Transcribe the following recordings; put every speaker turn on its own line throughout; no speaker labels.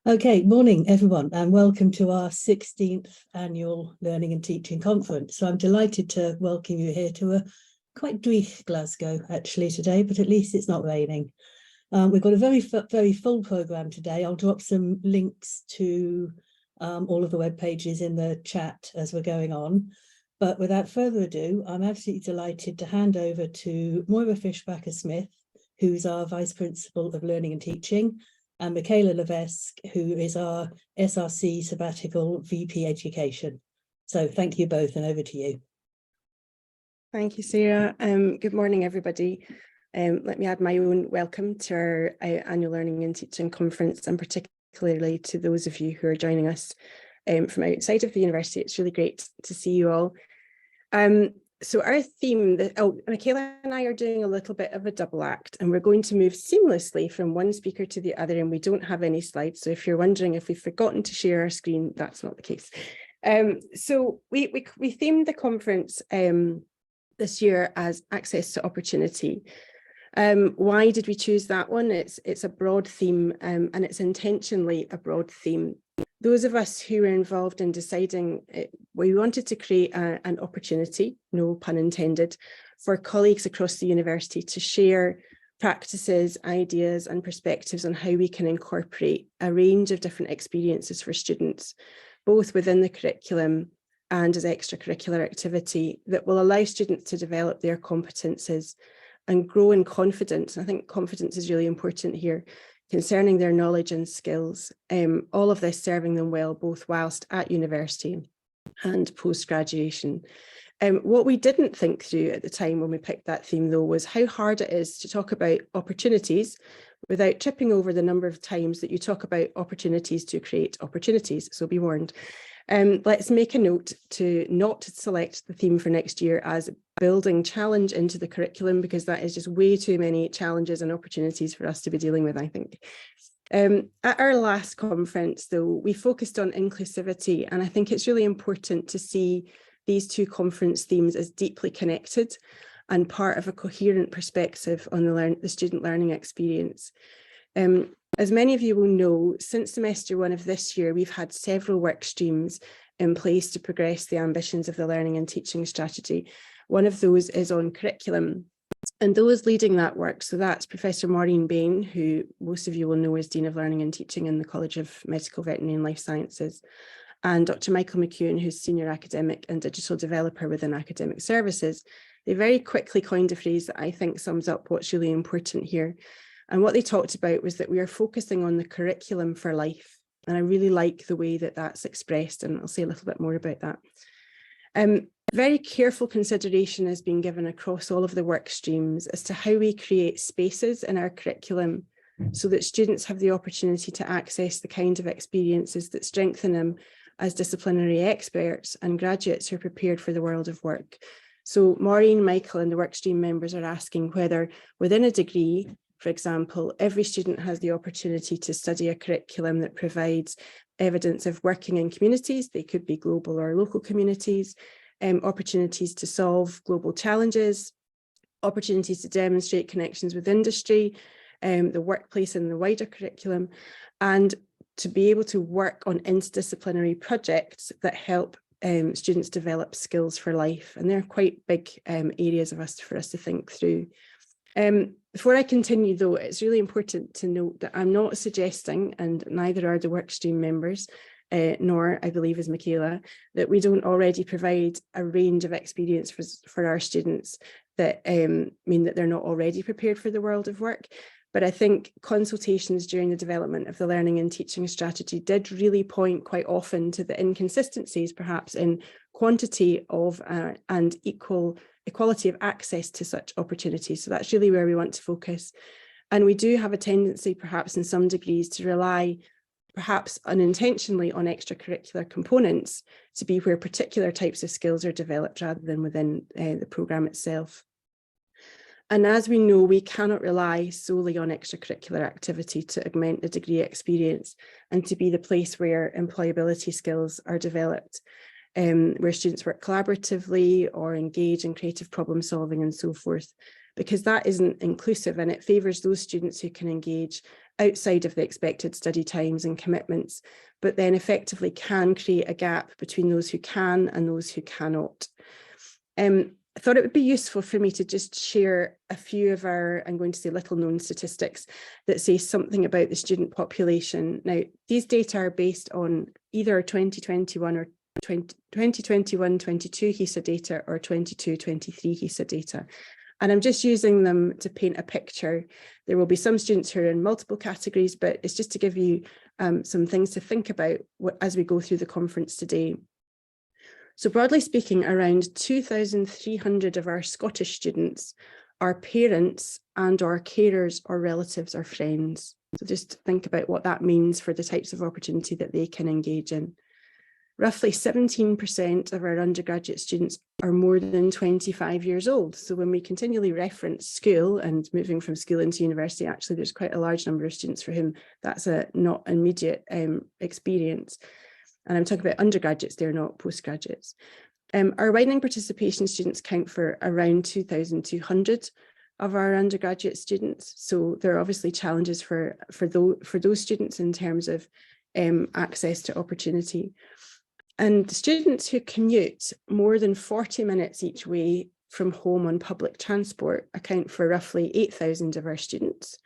Okay, morning everyone, and welcome to our 16th annual Learning and Teaching Conference. So I'm delighted to welcome you here to a quite dreich Glasgow actually today, but at least it's not raining. We've got a very full programme today. I'll drop some links to all of the web pages in the chat as we're going on. But without further ado, I'm absolutely delighted to hand over to Moira Fischbacher-Smith, who's our Vice Principal of Learning and Teaching, and Micaela Levesque, who is our SRC Sabbatical VP Education. So thank you both, and over to you.
Thank you, Sarah. Good morning, everybody. Let me add my own welcome to our annual Learning and Teaching Conference, and particularly to those of you who are joining us from outside of the university. It's really great to see you all. So our theme, Micaela and I are doing a little bit of a double act, and we're going to move seamlessly from one speaker to the other, and we don't have any slides. So if you're wondering if we've forgotten to share our screen, that's not the case. So we themed the conference this year as access to opportunity. Why did we choose that one? It's a broad theme, and it's intentionally a broad theme. Those of us who were involved in deciding, we wanted to create an opportunity, no pun intended, for colleagues across the university to share practices, ideas and perspectives on how we can incorporate a range of different experiences for students, both within the curriculum and as extracurricular activity, that will allow students to develop their competences and grow in confidence. I think confidence is really important here, concerning their knowledge and skills, all of this serving them well, both whilst at university and post-graduation. What we didn't think through at the time when we picked that theme, though, was how hard it is to talk about opportunities without tripping over the number of times that you talk about opportunities to create opportunities, so be warned. Let's make a note to not select the theme for next year as building challenge into the curriculum, because that is just way too many challenges and opportunities for us to be dealing with, I think. At our last conference, though, we focused on inclusivity, and I think it's really important to see these two conference themes as deeply connected and part of a coherent perspective on the student learning experience. As many of you will know, since semester one of this year, we've had several work streams in place to progress the ambitions of the learning and teaching strategy. One of those is on curriculum, and those leading that work, so that's Professor Maureen Bain, who most of you will know as Dean of Learning and Teaching in the College of Medical, Veterinary and Life Sciences, and Dr. Michael McEwen, who's Senior Academic and Digital Developer within Academic Services. They very quickly coined a phrase that I think sums up what's really important here. And what they talked about was that we are focusing on the curriculum for life. And I really like the way that that's expressed, and I'll say a little bit more about that. Very careful consideration is being given across all of the work streams as to how we create spaces in our curriculum so that students have the opportunity to access the kind of experiences that strengthen them as disciplinary experts and graduates who are prepared for the world of work. So Maureen, Michael and the work stream members are asking whether within a degree, for example, every student has the opportunity to study a curriculum that provides evidence of working in communities. They could be global or local communities, opportunities to solve global challenges, opportunities to demonstrate connections with industry, the workplace and the wider curriculum, and to be able to work on interdisciplinary projects that help students develop skills for life. And they're quite big areas for us to think through. Before I continue, though, it's really important to note that I'm not suggesting, and neither are the workstream members, nor I believe is Micaela, that we don't already provide a range of experience for our students that mean that they're not already prepared for the world of work. But I think consultations during the development of the learning and teaching strategy did really point quite often to the inconsistencies, perhaps in quantity of and equality of access to such opportunities. So that's really where we want to focus. And we do have a tendency, perhaps in some degrees, to rely perhaps unintentionally on extracurricular components to be where particular types of skills are developed rather than within the programme itself. And as we know, we cannot rely solely on extracurricular activity to augment the degree experience and to be the place where employability skills are developed, where students work collaboratively or engage in creative problem solving and so forth. because that isn't inclusive, and it favours those students who can engage outside of the expected study times and commitments, but then effectively can create a gap between those who can and those who cannot. I thought it would be useful for me to just share a few of our, I'm going to say, little known statistics that say something about the student population. Now, these data are based on either 2021 or 2021-22 HESA data or 22-23 HESA data. And I'm just using them to paint a picture. There will be some students who are in multiple categories, but it's just to give you some things to think about as we go through the conference today. So broadly speaking, around 2,300 of our Scottish students are parents and or carers or relatives or friends. So just think about what that means for the types of opportunity that they can engage in. Roughly 17% of our undergraduate students are more than 25 years old. So when we continually reference school and moving from school into university, actually there's quite a large number of students for whom that's a not immediate experience. And I'm talking about undergraduates, they're not postgraduates. Our widening participation students count for around 2,200 of our undergraduate students. So there are obviously challenges for those students in terms of access to opportunity. And students who commute more than 40 minutes each way from home on public transport account for roughly 8,000 of our students.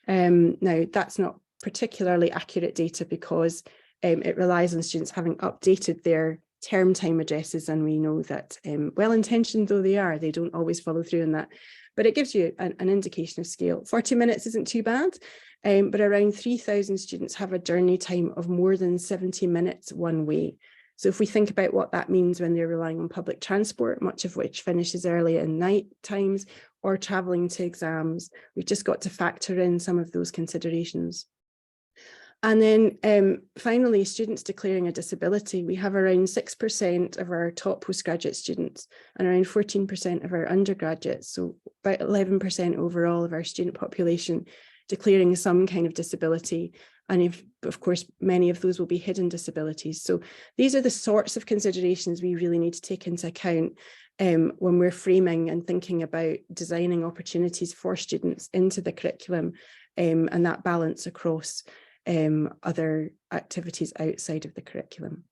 Now, that's not particularly accurate data because it relies on students having updated their term time addresses, and we know that well-intentioned though they are, they don't always follow through on that. But it gives you an indication of scale. 40 minutes isn't too bad, but around 3,000 students have a journey time of more than 70 minutes one way. So if we think about what that means when they're relying on public transport, much of which finishes early at night times, or travelling to exams, we've just got to factor in some of those considerations. And then finally, students declaring a disability. We have around 6% of our top postgraduate students and around 14% of our undergraduates, so about 11% overall of our student population declaring some kind of disability. And of course, many of those will be hidden disabilities. So these are the sorts of considerations we really need to take into account when we're framing and thinking about designing opportunities for students into the curriculum, and that balance across other activities outside of the curriculum.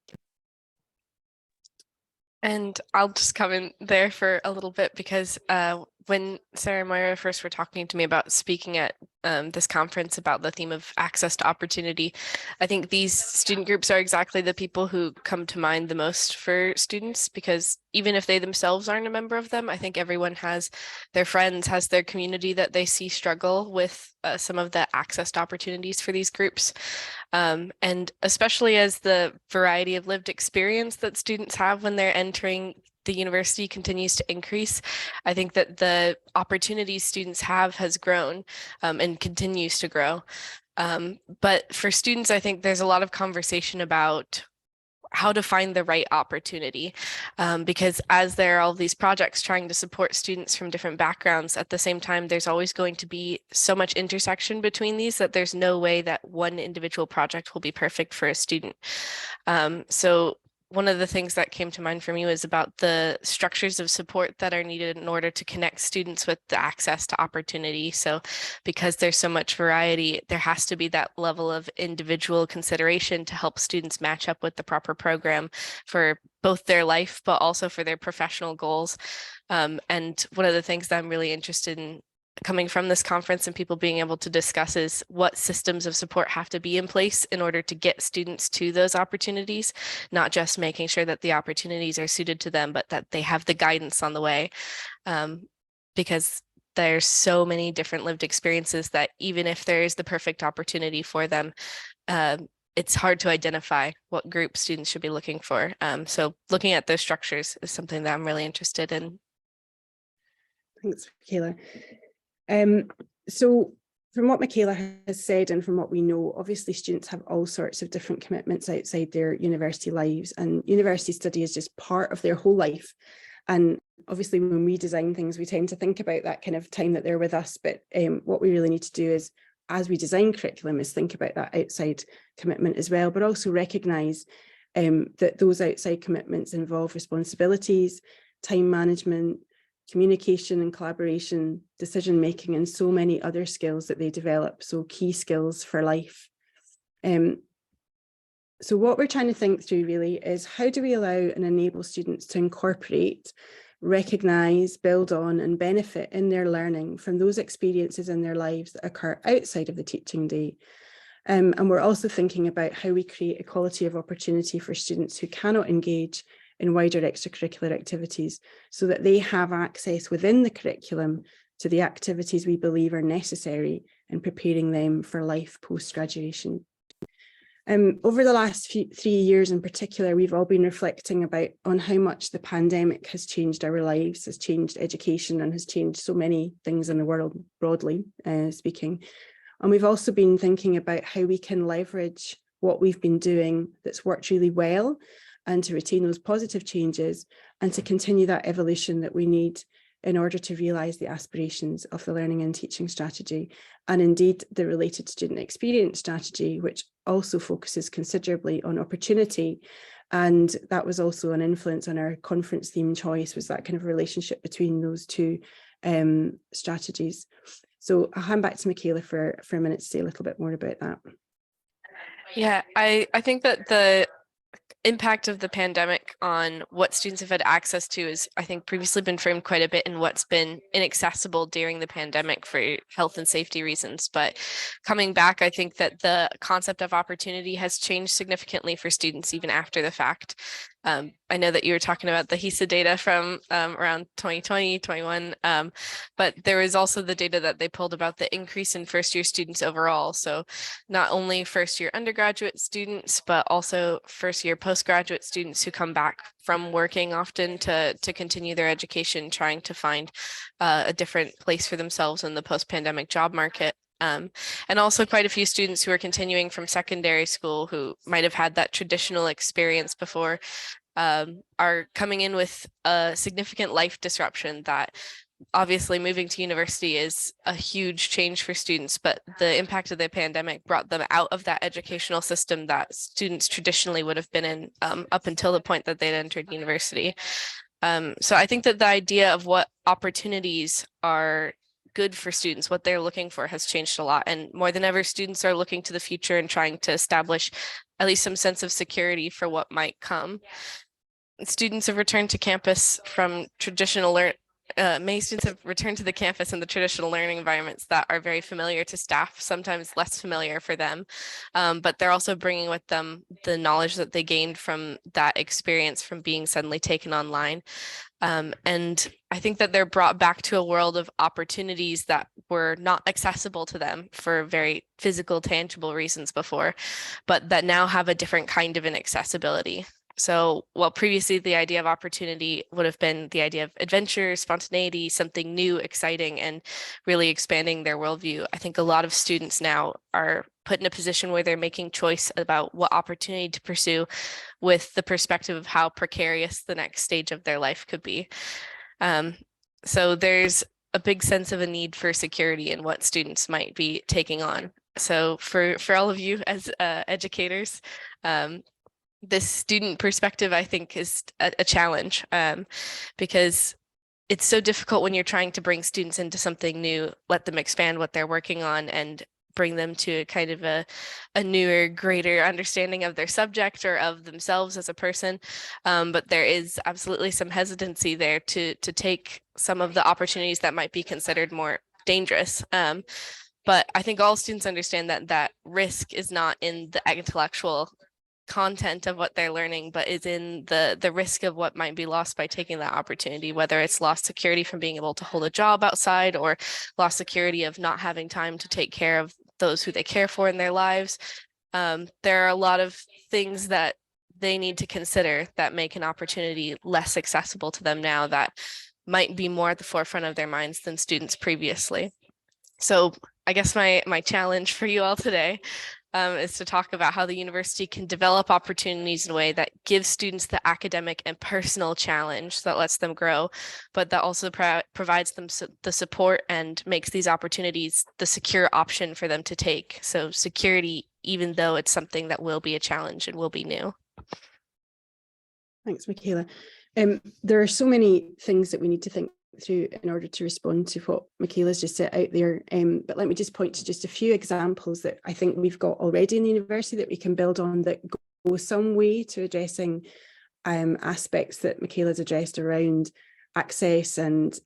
And I'll just come in there for a little bit because when Sarah and Moira first were talking to me about speaking at this conference about the theme of access to opportunity, I think these student groups are exactly the people who come to mind the most for students, because even if they themselves aren't a member of them, I think everyone has their friends, has their community that they see struggle with some of the access to opportunities for these groups. And especially as the variety of lived experience that students have when they're entering the university continues to increase, I think that the opportunities students have has grown and continues to grow. But for students, I think there's a lot of conversation about how to find the right opportunity, because as there are all these projects trying to support students from different backgrounds, at the same time, there's always going to be so much intersection between these that there's no way that one individual project will be perfect for a student. So one of the things that came to mind for me was about the structures of support that are needed in order to connect students with the access to opportunity. So because there's so much variety, there has to be that level of individual consideration to help students match up with the proper program for both their life, but also for their professional goals. And one of the things that I'm really interested in coming from this conference and people being able to discuss is what systems of support have to be in place in order to get students to those opportunities, not just making sure that the opportunities are suited to them, but that they have the guidance on the way. Because there's so many different lived experiences that even if there is the perfect opportunity for them, it's hard to identify what group students should be looking for. So looking at those structures is something that I'm really interested in.
Thanks, Micaela. So from what Micaela has said and from what we know, obviously students have all sorts of different commitments outside their university lives, and university study is just part of their whole life. And obviously when we design things, we tend to think about that kind of time that they're with us. But what we really need to do is, as we design curriculum, is think about that outside commitment as well, but also recognise that those outside commitments involve responsibilities, time management, communication and collaboration, decision making, and so many other skills that they develop, so key skills for life. So what we're trying to think through really is, how do we allow and enable students to incorporate, recognise, build on and benefit in their learning from those experiences in their lives that occur outside of the teaching day. And we're also thinking about how we create equality of opportunity for students who cannot engage in wider extracurricular activities, so that they have access within the curriculum to the activities we believe are necessary in preparing them for life post-graduation. Over the last 3 years in particular, we've all been reflecting on how much the pandemic has changed our lives, has changed education, and has changed so many things in the world, broadly speaking. And we've also been thinking about how we can leverage what we've been doing that's worked really well, and to retain those positive changes, and to continue that evolution that we need in order to realise the aspirations of the learning and teaching strategy, and indeed the related student experience strategy, which also focuses considerably on opportunity. And that was also an influence on our conference theme choice, was that kind of relationship between those two strategies. So I'll hand back to Micaela for a minute to say a little bit more about that.
Yeah, I think that the impact of the pandemic on what students have had access to is, I think, previously been framed quite a bit in what's been inaccessible during the pandemic for health and safety reasons. But coming back, I think that the concept of opportunity has changed significantly for students even after the fact. I know that you were talking about the HESA data from around 2020, 21, but there was also the data that they pulled about the increase in first-year students overall. So not only first-year undergraduate students, but also first-year postgraduate students who come back from working often to continue their education, trying to find a different place for themselves in the post-pandemic job market. And also quite a few students who are continuing from secondary school who might have had that traditional experience before are coming in with a significant life disruption that obviously moving to university is a huge change for students, but the impact of the pandemic brought them out of that educational system that students traditionally would have been in up until the point that they'd entered university. So I think that the idea of what opportunities are good for students, what they're looking for, has changed a lot. And more than ever, students are looking to the future and trying to establish at least some sense of security for what might come. Students have returned to campus from traditional many students have returned to the campus in the traditional learning environments that are very familiar to staff, sometimes less familiar for them. But they're also bringing with them the knowledge that they gained from that experience from being suddenly taken online. And I think that they're brought back to a world of opportunities that were not accessible to them for very physical, tangible reasons before, but that now have a different kind of inaccessibility. So while previously the idea of opportunity would have been the idea of adventure, spontaneity, something new, exciting, and really expanding their worldview, I think a lot of students now are put in a position where they're making choice about what opportunity to pursue with the perspective of how precarious the next stage of their life could be. So there's a big sense of a need for security in what students might be taking on. So for all of you as educators, this student perspective, I think, is a challenge because it's so difficult when you're trying to bring students into something new, let them expand what they're working on, and bring them to kind of a newer, greater understanding of their subject or of themselves as a person. But there is absolutely some hesitancy there to take some of the opportunities that might be considered more dangerous. But I think all students understand that risk is not in the intellectual content of what they're learning, but is in the risk of what might be lost by taking that opportunity, whether it's lost security from being able to hold a job outside, or lost security of not having time to take care of those who they care for in their lives. There are a lot of things that they need to consider that make an opportunity less accessible to them now, that might be more at the forefront of their minds than students previously. So I guess my challenge for you all today is to talk about how the university can develop opportunities in a way that gives students the academic and personal challenge that lets them grow, but that also provides them the support and makes these opportunities the secure option for them to take. So security, even though it's something that will be a challenge and will be new.
Thanks, Micaela. There are so many things that we need to think through in order to respond to what Micaela's just set out there. But let me just point to just a few examples that I think we've got already in the university that we can build on that go some way to addressing aspects that Micaela's addressed around access and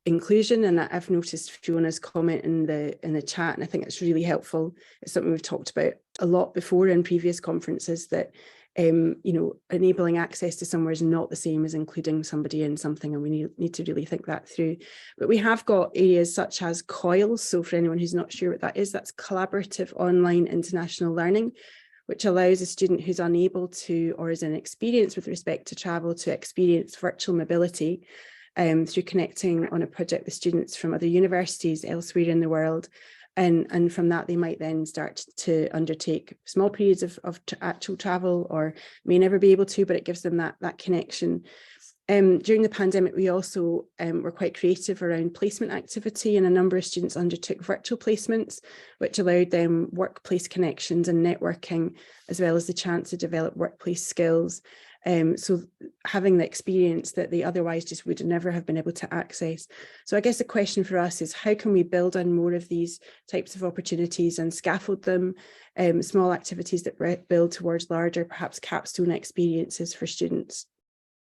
inclusion. And I've noticed Fiona's comment in the chat, and I think it's really helpful. It's something we've talked about a lot before in previous conferences, that enabling access to somewhere is not the same as including somebody in something, and we need to really think that through. But we have got areas such as COIL. So for anyone who's not sure what that is, that's Collaborative Online International Learning, which allows a student who's unable to or is inexperienced with respect to travel to experience virtual mobility through connecting on a project with students from other universities elsewhere in the world. And from that, they might then start to undertake small periods of actual travel, or may never be able to, but it gives them that connection. During the pandemic, we also were quite creative around placement activity, and a number of students undertook virtual placements, which allowed them workplace connections and networking, as well as the chance to develop workplace skills. So having the experience that they otherwise just would never have been able to access. So I guess the question for us is, how can we build on more of these types of opportunities and scaffold them, small activities that build towards larger, perhaps capstone experiences for students.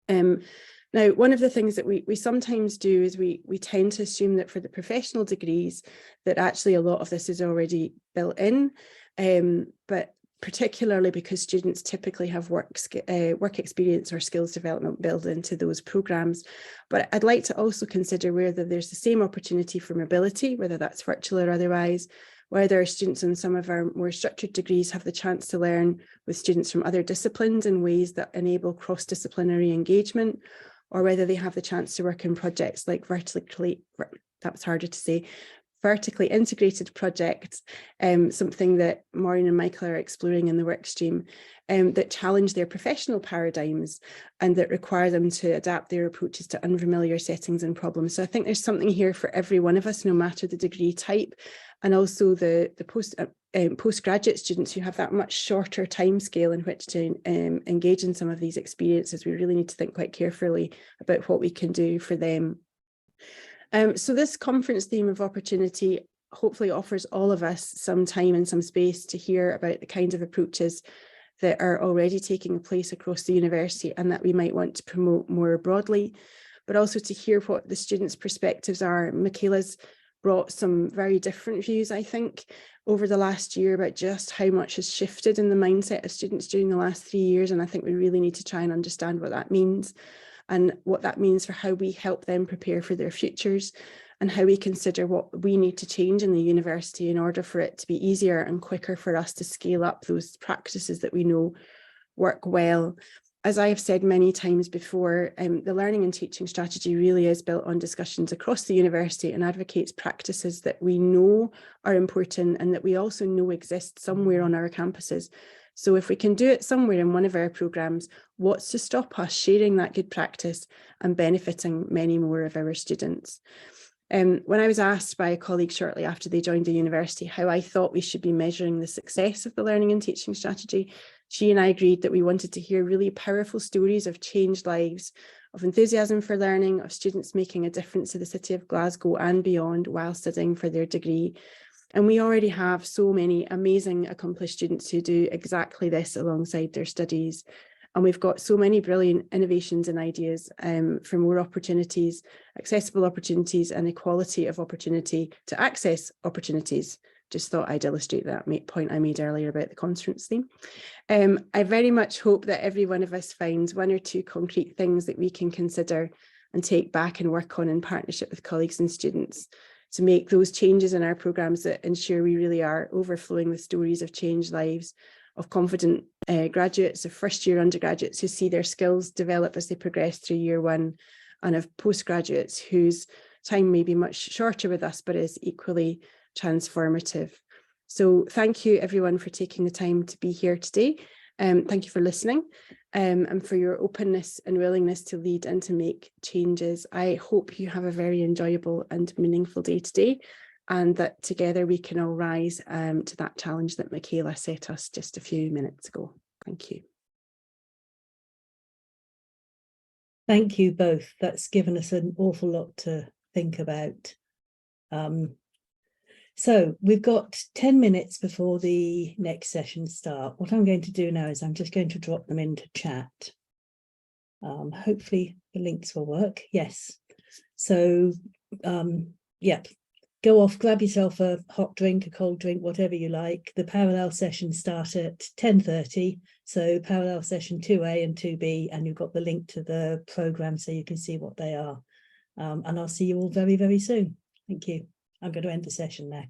Now, one of the things that we sometimes do is we tend to assume that for the professional degrees that actually a lot of this is already built in, but particularly because students typically have work experience or skills development built into those programs. But I'd like to also consider whether there's the same opportunity for mobility, whether that's virtual or otherwise, whether students in some of our more structured degrees have the chance to learn with students from other disciplines in ways that enable cross-disciplinary engagement, or whether they have the chance to work in projects like vertically integrated projects, something that Maureen and Michael are exploring in the workstream, that challenge their professional paradigms and that require them to adapt their approaches to unfamiliar settings and problems. So I think there's something here for every one of us, no matter the degree type, and also the postgraduate students who have that much shorter time scale in which to engage in some of these experiences. We really need to think quite carefully about what we can do for them. So this conference theme of opportunity hopefully offers all of us some time and some space to hear about the kinds of approaches that are already taking place across the university and that we might want to promote more broadly, but also to hear what the students' perspectives are. Micaela's brought some very different views, I think, over the last year about just how much has shifted in the mindset of students during the last 3 years, and I think we really need to try and understand what that means, and what that means for how we help them prepare for their futures, and how we consider what we need to change in the university in order for it to be easier and quicker for us to scale up those practices that we know work well. As I have said many times before, the learning and teaching strategy really is built on discussions across the university and advocates practices that we know are important and that we also know exist somewhere on our campuses. So if we can do it somewhere in one of our programmes, what's to stop us sharing that good practice and benefiting many more of our students? When I was asked by a colleague shortly after they joined the university how I thought we should be measuring the success of the learning and teaching strategy, she and I agreed that we wanted to hear really powerful stories of changed lives, of enthusiasm for learning, of students making a difference to the city of Glasgow and beyond while studying for their degree. And we already have so many amazing accomplished students who do exactly this alongside their studies. And we've got so many brilliant innovations and ideas for more opportunities, accessible opportunities, and equality of opportunity to access opportunities. Just thought I'd illustrate that point I made earlier about the conference theme. I very much hope that every one of us finds one or two concrete things that we can consider and take back and work on in partnership with colleagues and students to make those changes in our programmes that ensure we really are overflowing with stories of changed lives, of confident graduates, of first-year undergraduates who see their skills develop as they progress through year one, and of postgraduates whose time may be much shorter with us, but is equally transformative. So thank you everyone for taking the time to be here today. Thank you for listening and for your openness and willingness to lead and to make changes. I hope you have a very enjoyable and meaningful day today, and that together we can all rise to that challenge that Micaela set us just a few minutes ago. Thank you.
Thank you both. That's given us an awful lot to think about. So we've got 10 minutes before the next session start. What I'm going to do now is I'm just going to drop them into chat. Hopefully the links will work. Yes. So, yeah, go off, grab yourself a hot drink, a cold drink, whatever you like. The parallel sessions start at 10:30. So parallel session 2A and 2B, and you've got the link to the program so you can see what they are. And I'll see you all very, very soon. Thank you. I'm going to end the session now.